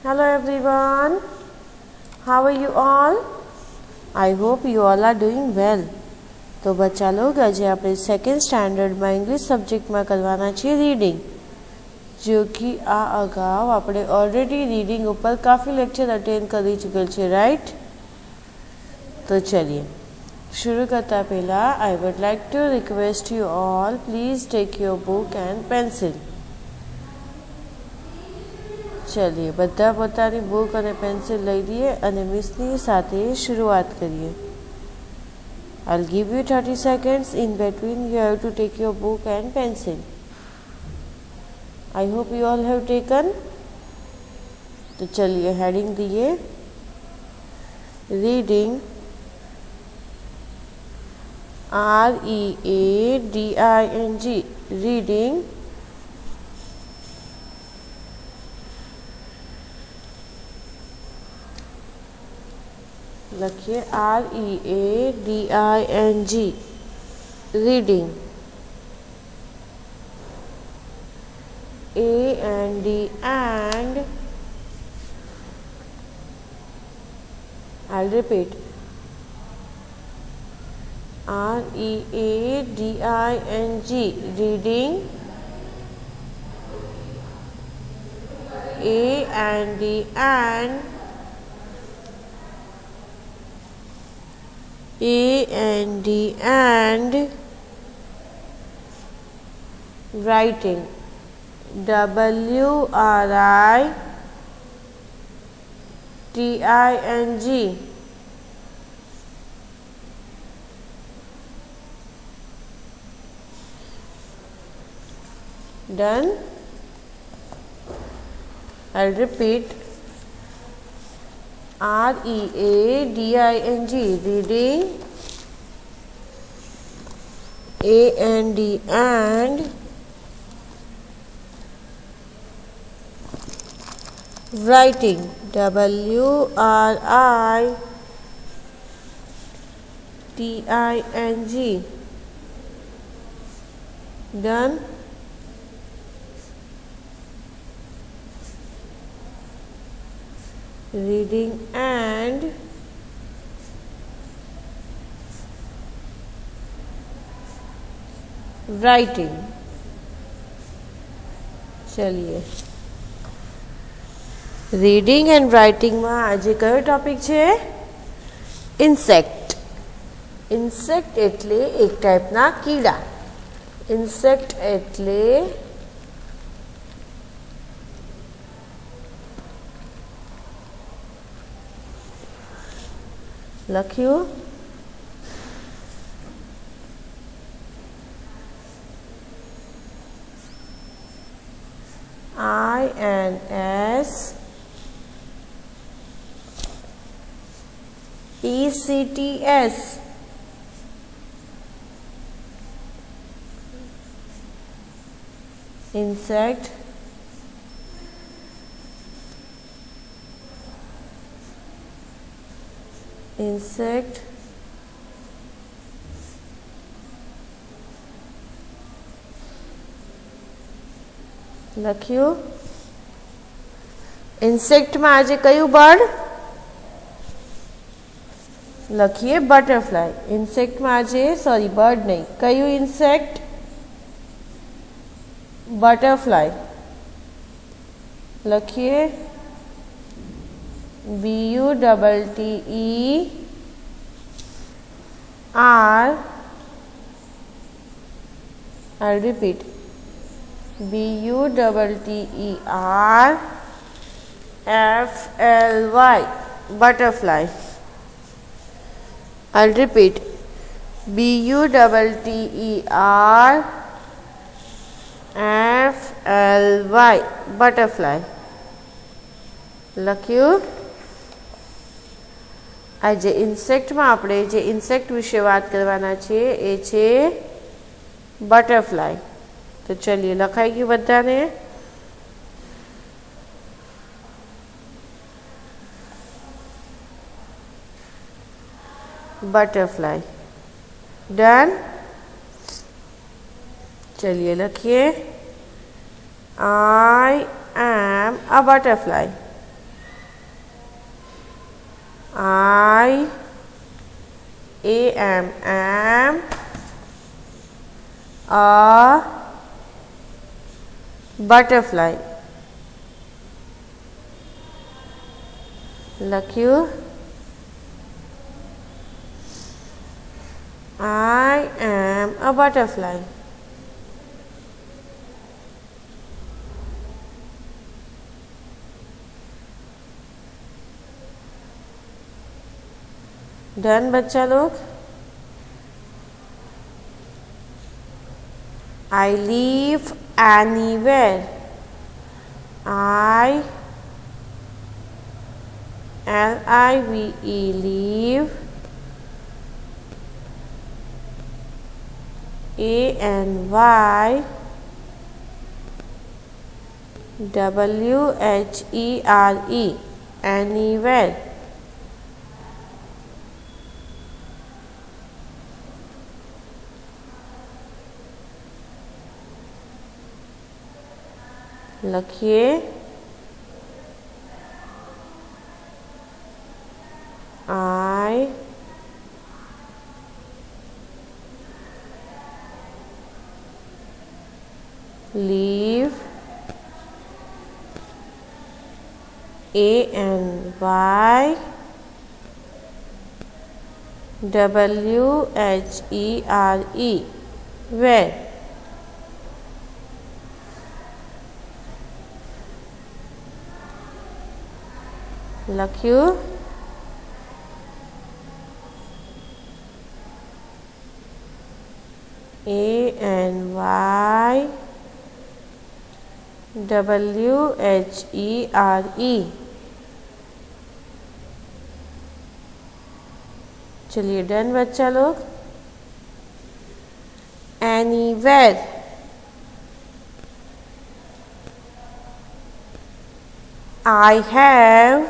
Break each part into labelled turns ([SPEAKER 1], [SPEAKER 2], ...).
[SPEAKER 1] Hello everyone, how are you all? I hope you all are doing well. तो बच्चा लोग आज આપણે સેકન્ડ સ્ટાન્ડર્ડમાં ઇંગ્લિશ સબ્જેક્ટમાં કરવાના છે રીડિંગ, जो कि આ અગાઉ આપણે ઓલરેડી રીડિંગ ઉપર કાफ़ी લેક્ચર અટેન્ડ કરી ચૂકેલ છે, રાઈટ? તો ચलिए शुरू करता पहला I would like to request you all please take your book and pencil. चलिए बधा पोतानी बुक और पेन्सिल लई लीए और मिसनी साथे शुरुआत करिए. I'll give you 30 seconds. In between you have to take your book and pencil. I hope you all have taken. तो चलिए हेडिंग दिए रीडिंग READING रीडिंग. लिखिए READING reading. AND I'll repeat READING reading. AND writing. WRITING done. I'll repeat READING reading. AND writing. WRITING done. Reading and writing. चलिए reading and રાઇટિંગમાં આજે કયો topic છે? Insect. Insect એટલે એક ટાઈપના કીડા. Insect એટલે લખ્યું INSECTS. insect. insect લખ્યું. ઇન્સેક્ટમાં આજે કયું બર્ડ? લખીએ બટરફ્લાય. ઇન્સેક્ટમાં આજે બર્ડ નહીં, કયું ઇન્સેક્ટ? બટરફ્લાય. લખીએ BUTTER. I'll repeat BUTTERFLY butterfly. I'll repeat BUTTERFLY butterfly. લખ્યું. આજે ઇન્સેક્ટમાં આપણે જે ઇન્સેક્ટ વિશે વાત કરવાના છે એ છે બટરફ્લાય. તો ચલિए લખાઈ ગયું બધાને? Butterfly done. चलिए लिखिए I am a butterfly. I am a butterfly. લખ્યું I am a butterfly. Done बच्चा लोग. I live anywhere. I L-I-V-E live. A-N-Y W-H-E-R-E anywhere. लखिए I live A-N-Y W-H-E-R-E where. લખ્યું A-N-Y W-H-E-R-E. चलिए done बच्चा लोग. Anywhere. I have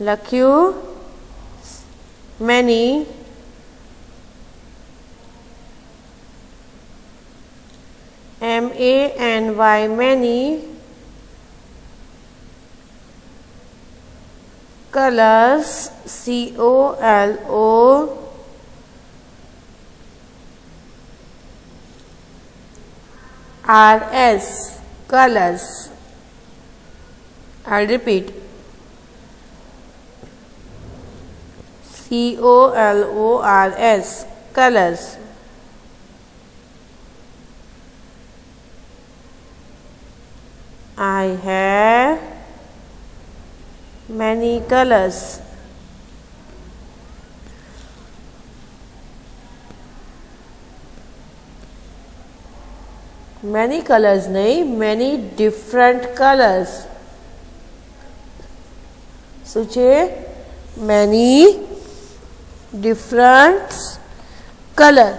[SPEAKER 1] લખ્યું many M-A-N-Y many colors C-O-L-O-R-S colors. I repeat C-O-L-O-R-S colors. I have many colors. Many colors नहीं, many different colors. सोचिए many different color.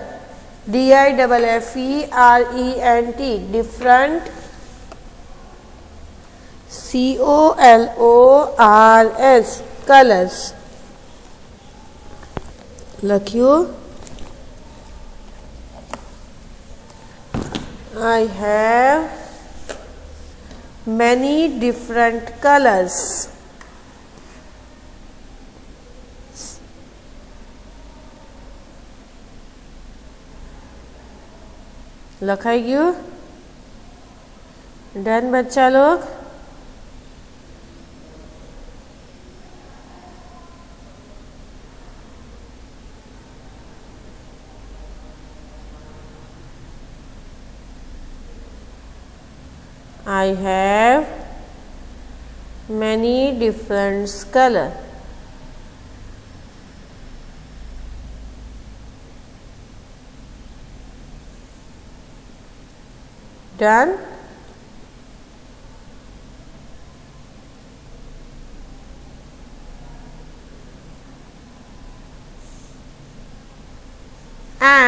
[SPEAKER 1] D-I-F-F-E-R-E-N-T different. C-O-L-O-R-S colors. લખ્યું I have many different colors. લખાઈ ગયું. Done બચ્ચા log. I have many different color. Done.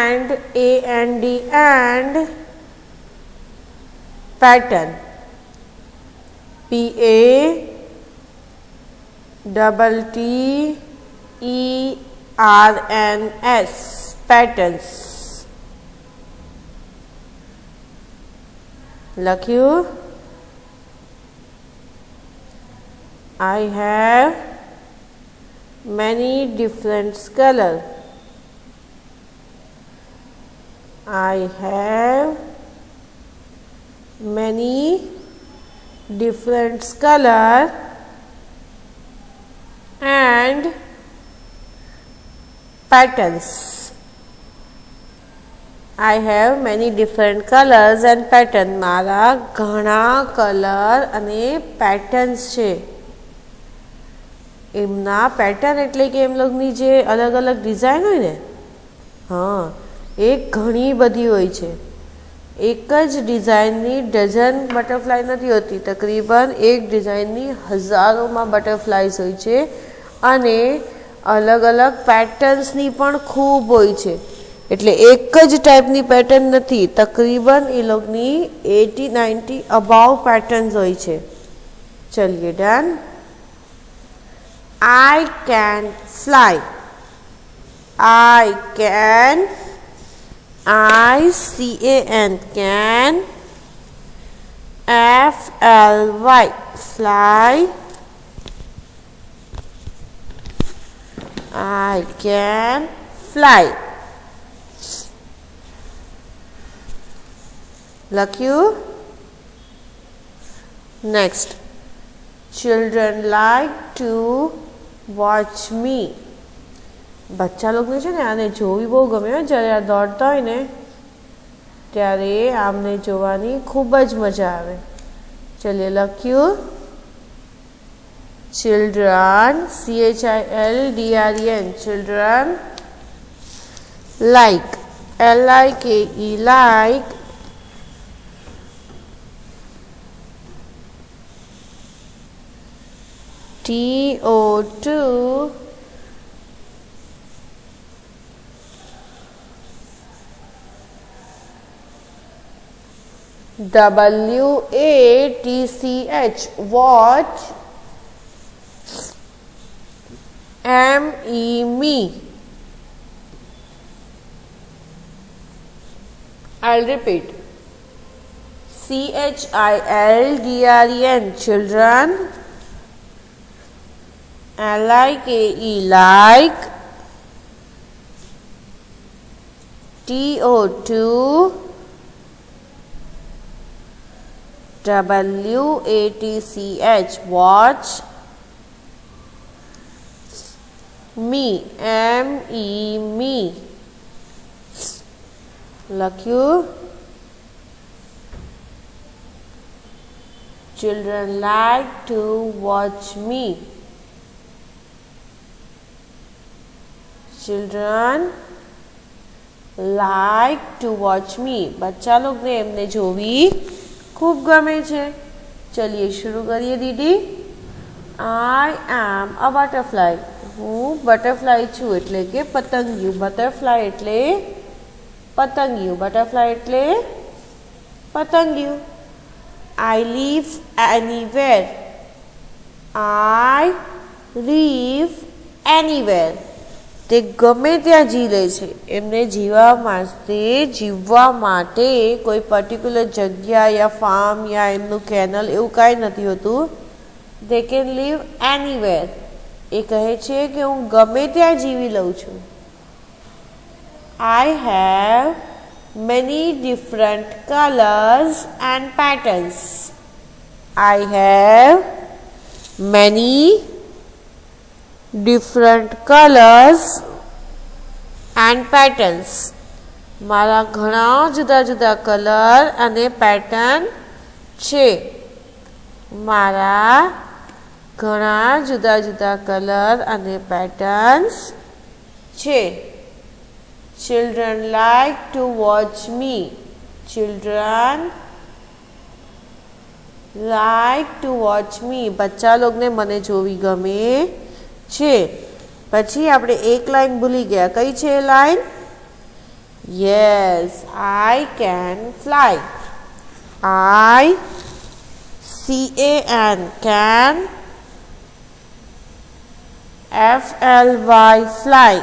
[SPEAKER 1] and and pattern. PATTERNS, patterns. લખ્યું. I have many different colors. I have many different colors and patterns. I have many different colors and patterns. મારા ઘણા colour અને patterns છે. એમના pattern એટલે કે એમ લોકોની જે અલગ અલગ ડિઝાઇન હોય ને, હા, એ ઘણી બધી હોય છે. એક જ ડિઝાઇનની ડઝન બટરફ્લાય નથી હોતી, તકરીબન એક ડિઝાઇનની હજારોમાં બટરફ્લાયસ હોય છે અને અલગ અલગ પેટર્ન્સની પણ ખૂબ હોય છે. એટલે એક જ ટાઈપની પેટર્ન નથી, તકરીબન એ લોકોની 80-90 અબાઉ પેટર્ન્સ હોય છે. ચલિए done. I can fly. I can, I-C-A-N, can, F-L-Y, fly. I can fly. લખ્યું. Next. Children like to watch me. બચ્ચા લોકોને છે ને આને જોવી બહુ ગમે. જ્યારે આ દોડતા હોય ને ત્યારે આમને જોવાની ખૂબ જ મજા આવે. ચલિए લખ્યું. Children, CHILDREN, children like, LIKE, like, TO2, WATCH, watch, ME, me. I'll repeat. CHILDREN, children, LIKE, like, TO2, WATCH, watch, me, ME, me. લખ્યું. Children like to watch me. Children like to watch me. बच्चा लोग ने एमने जोवी खूब गमे छे. चलिए शुरू करिए दीदी. I am a butterfly. હું બટરફ્લાય છું એટલે કે પતંગિયું. બટરફ્લાય એટલે પતંગિયું. બટરફ્લાય એટલે પતંગિયું. I live anywhere. I live anywhere. તે ગમે ત્યાં જી લે છે. એમને જીવવા માટે કોઈ પર્ટિક્યુલર જગ્યા યા ફાર્મ યા એમનું કેનલ એવું કાંઈ નથી હોતું. They can live anywhere. એ કહે છે કે હું ગમે ત્યાં જીવી લઉં છું. I have many different colors and patterns. I have many different colors and patterns. મારા ઘણા જુદા જુદા કલર અને પેટર્ન છે. મારા ઘણા જુદા જુદા કલર અને પેટર્ન્સ છે. Children like to watch me. Children like to watch me. બચ્ચા લોગને મને જોવી ગમે છે. પછી આપણે એક લાઈન ભૂલી ગયા. કઈ છે એ line? Yes, I can fly. I can fly fly.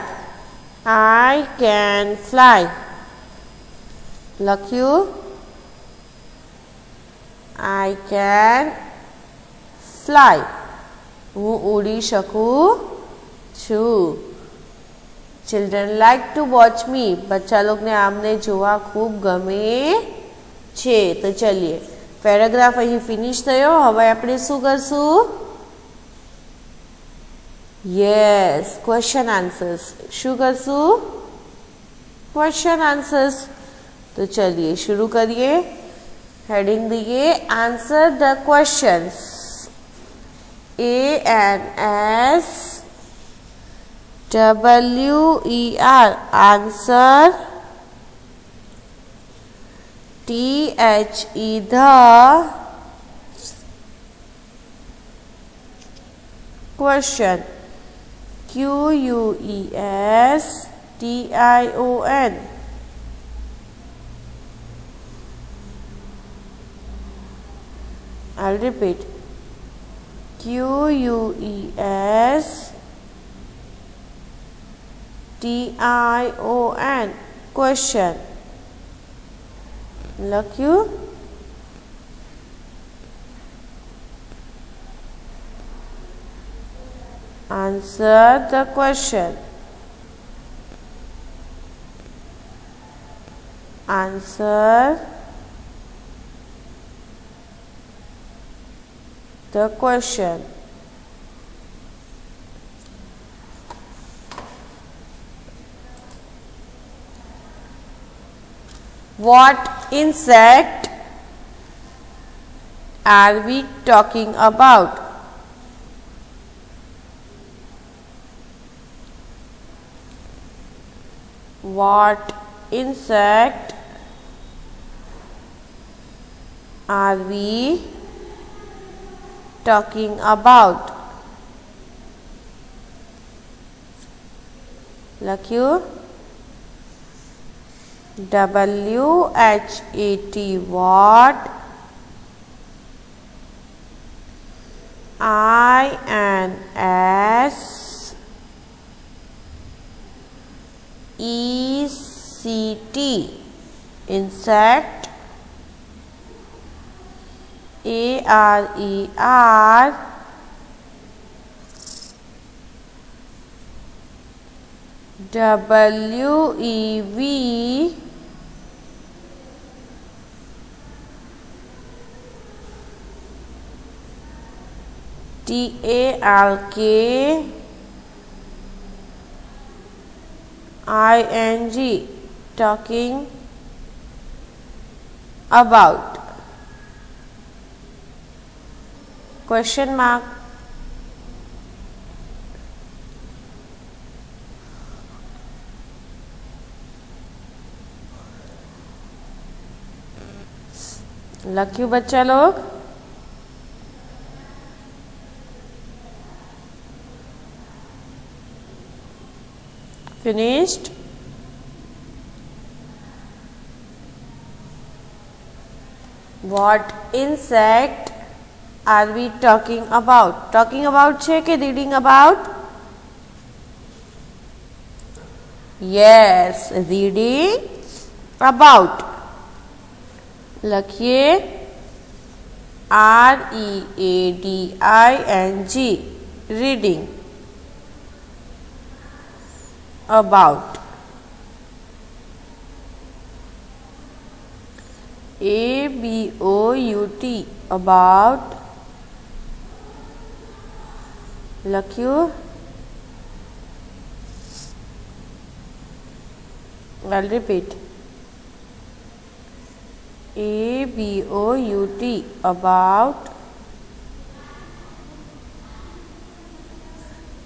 [SPEAKER 1] I can fly. લખ્યું I can fly. હું ઉડી શકું છું. Children like to watch me. बच्चा लोग ने आमने જોવા ખૂબ ગમે છે. તો ચલીએ પેરેગ્રાફ અહીં ફિનિશ થયો. હવે આપણે શું કરશું? Yes, question answers. શું કરશું? Question answers. तो चलिए शुरू करिए. हेडिंग दिए answer the questions. ANSWER answer. THE the question. QUES TION I'll repeat. QUES TION question. લખ્યું? Answer the question. Answer the question. What insect are we talking about? What insect are we talking about? લખ્યું? WHAT what? INSECT insect. ARER WEV TALK ING talking about. Question mark. लख्यू बच्चा लोग? Finished? What insect are we talking about? Talking about છે કે reading about? Yes, reading about. લખીએ READING reading about. ABOUT about. લખ્યું? I'll repeat. ABOUT about.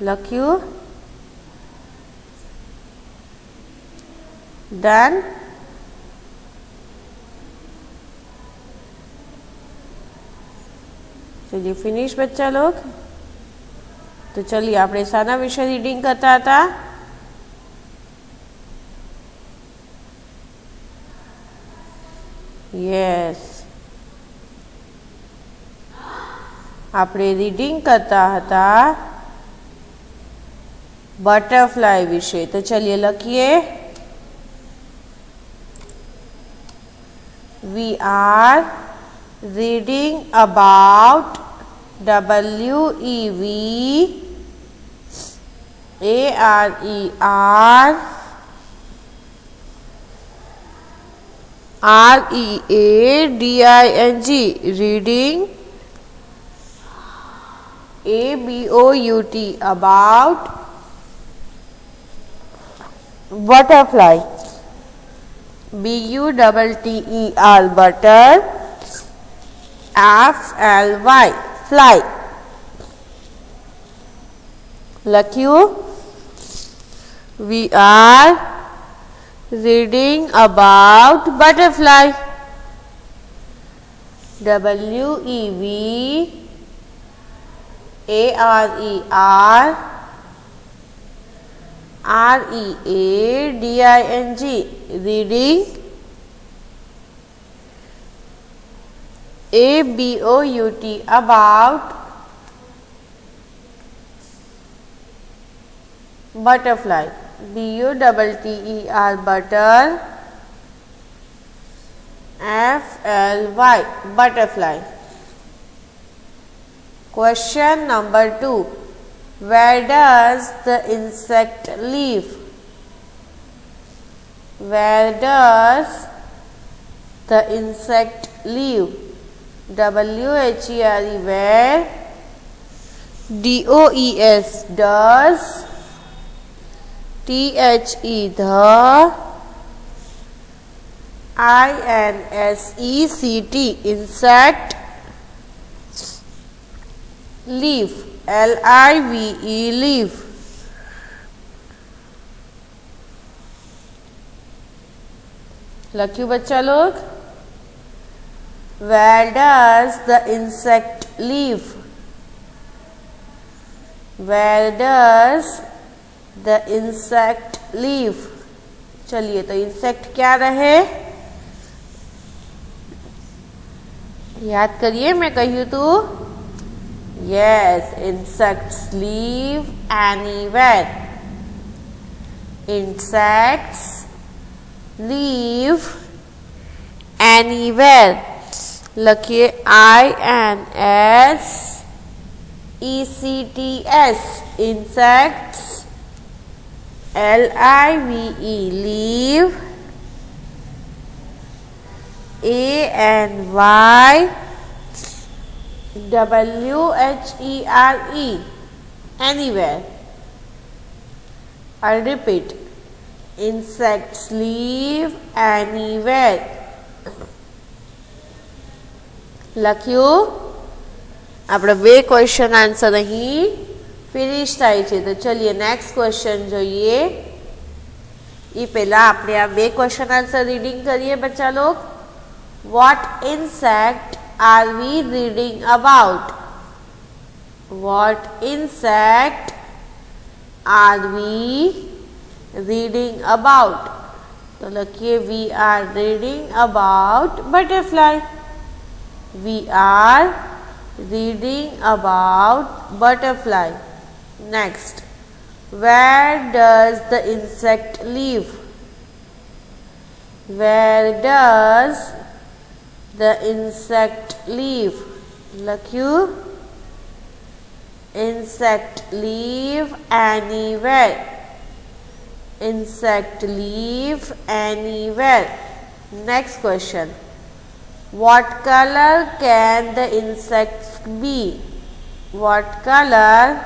[SPEAKER 1] લખ્યું? Done? चलिए finish बच्चा लोग. तो चलिए આપણે શાના વિશે રીડિંગ કરતા હતા? યસ, આપણે રીડિંગ કરતા હતા બટરફ્લાય વિશે. તો ચલિए લખીએ. We are reading about WEVEREADING, reading, ABOUT, about butterfly, BUTTER, butter, FLY, fly. લખ્યું. We are reading about butterfly. WEVERREADING, reading, ABOUT, about butterfly, BUTTER, butter, FLY, butterfly. Question number 2. Where does the insect live? Where does the insect live? WHERE, where, DOES, does, THE, the, INSECT, insect, live, LIVE, live. लख्यू बच्चा लोग. Where does the insect live? Where does the insect live? चलिए, तो insect क्या रहे, याद करिए. मैं कही तो yes, insects live anywhere. Insects live anywhere. लखिए INSECTS, insects, LIVE, live, ANYWHERE, anywhere. I'll repeat. Insects live anywhere. લખ્યું. આપણે 2 ક્વેશ્ચન આન્સર અહીં ફિનિશ થાય છે. તો ચલીએ નેક્સ્ટ ક્વેશ્ચન જોઈએ. એ પહેલાં આપણે આ 2 ક્વેશ્ચન આન્સર રીડિંગ કરીએ બચ્ચા લોગ. What insect are we reading about? What insect are we reading about? तो लखिए we are reading about butterfly. We are reading about butterfly. Next, where does the insect live? Where does the insect live? लखियो. Insect live anywhere. Insect live anywhere. Next question. What color can the insects be? What color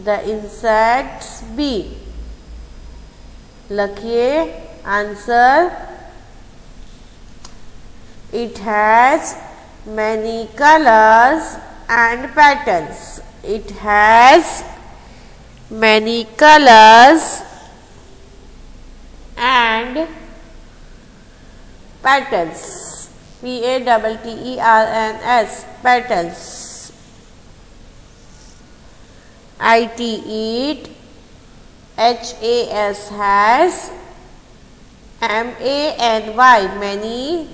[SPEAKER 1] the insects be? लखिए answer. It has many colors and patterns. It has many colors and patterns. PATTERNS, patterns. IT, eat. HAS, has. MANY, many.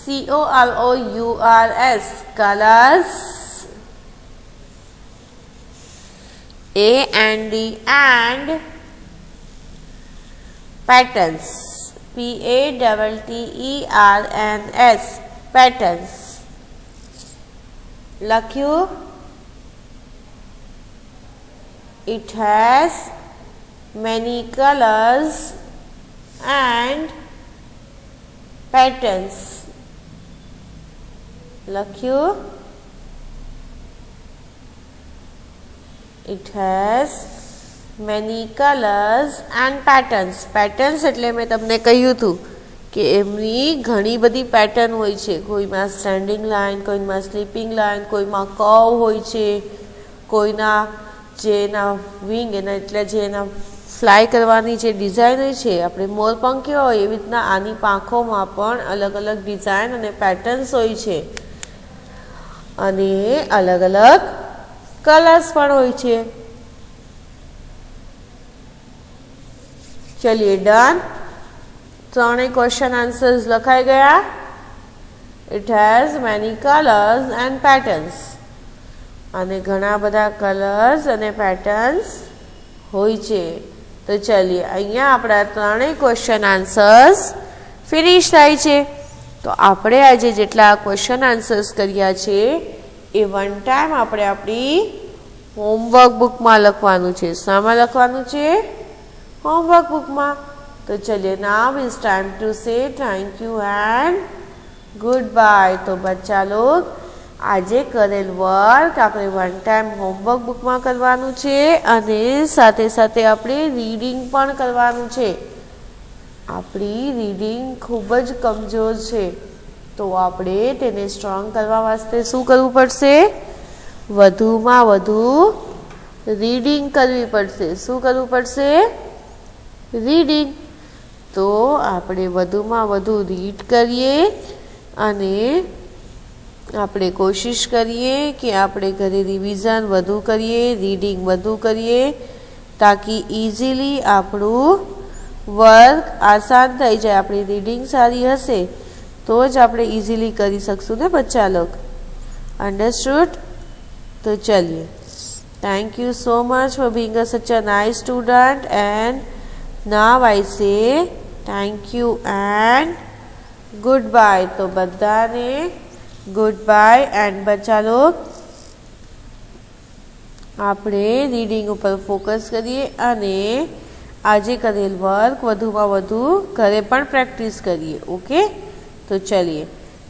[SPEAKER 1] COLOURS, colors. AND, and patterns. PATTERNS, patterns. લખ્યું. It has many colors and patterns. લખ્યું. It has many colors and patterns. Patterns એટલે મેં તમને કહ્યું હતું કે એમની ઘણી બધી પેટર્ન હોય છે. કોઈમાં સ્ટેન્ડિંગ લાઇન, કોઈમાં સ્લીપિંગ લાઇન, કોઈમાં કર્વ હોય છે, કોઈના જે એના વિંગ એના એટલે જે એના ફ્લાય કરવાની જે ડિઝાઇન હોય છે, આપણે મોરપંખી હોય એવી રીતના આની પાંખોમાં પણ અલગ અલગ ડિઝાઇન અને પેટર્ન્સ હોય છે અને અલગ અલગ કલર્સ પણ હોય છે. ચલિए ડન. ત્રણેય ક્વેશ્ચન આન્સર્સ લખાઈ ગયા. It has many colours and patterns. અને ઘણા બધા કલર્સ અને પેટર્ન્સ હોય છે. તો ચલિए અહીંયા આપણા ત્રણેય ક્વેશ્ચન આન્સર્સ ફિનિશ થાય છે. તો આપણે આજે જેટલા ક્વેશ્ચન આન્સર્સ કર્યા છે એ વન ટાઈમ આપણે આપણી હોમવર્ક બુકમાં લખવાનું છે. શામાં લખવાનું છે? હોમવર્ક બુકમાં. તો ચલિए now is time to say thank you and goodbye. तो बच्चा लोग આજે કરેલ વર્ક આપણે વન ટાઈમ હોમવર્ક બુકમાં કરવાનું છે અને સાથે સાથે આપણે રીડિંગ પણ કરવાનું છે. આપણી રીડિંગ ખૂબ જ કમજોર છે તો આપણે તેને સ્ટ્રોંગ કરવા વાસ્તે શું કરવું પડશે? વધુમાં વધુ રીડિંગ કરવી પડશે. શું કરવું પડશે? રીડિંગ. તો આપણે વધુમાં વધુ રીડ કરીએ અને આપણે કોશિશ કરીએ કે આપણે ઘરે રિવિઝન વધુ કરીએ, રીડિંગ વધુ કરીએ, તાકી ઇઝીલી આપણું વર્ક આસાન થઈ જાય. આપણી રીડિંગ સારી હશે તો જ આપણે ઇઝીલી કરી શકશું ને બચ્ચા લોગ. અંડરસ્ટુડ? તો ચલિए thank you so much for being such a nice student and now I say thank you and good bye. તો બધાને ગુડ બાય. એન્ડ બચ્ચા લોગ આપણે રીડિંગ ઉપર ફોકસ કરીએ અને આજે કરેલ વર્ક વધુમાં વધુ ઘરે પણ પ્રેક્ટિસ કરીએ. ઓકે? તો ચલિए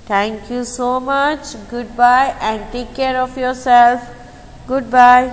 [SPEAKER 1] thank you so much. Good bye and take care of yourself. Good by.